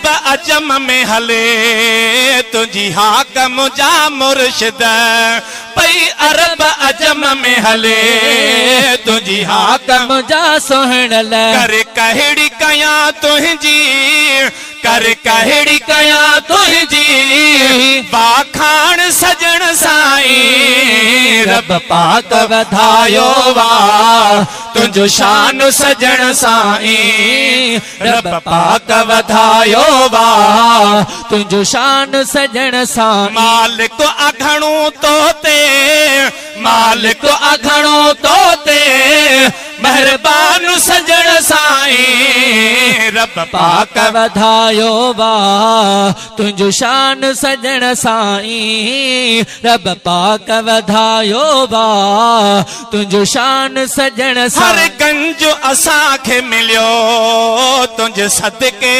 अरब अजम में हले तुझी हाकम जा मुर्शिद पई अरब अजम में हले तुझी हाकम जा सोहणल कर कहड़ी कया तुझी कर कहड़ी कया तुझी बाखान सजन साईं रब पाक वधायो वा तुझो शान सजन साईं रब पाक वधायो वा तुझो शान सजन साईं मालिक अघणो तोते मालिक अघणो तोते मेहरबान सजन साईं रब पाक वधायो वा तुझो शान सजन साईं रब पाक वधायो वा तुझो शान सजन हर गंज असांखे मिलियो तुझे सदके।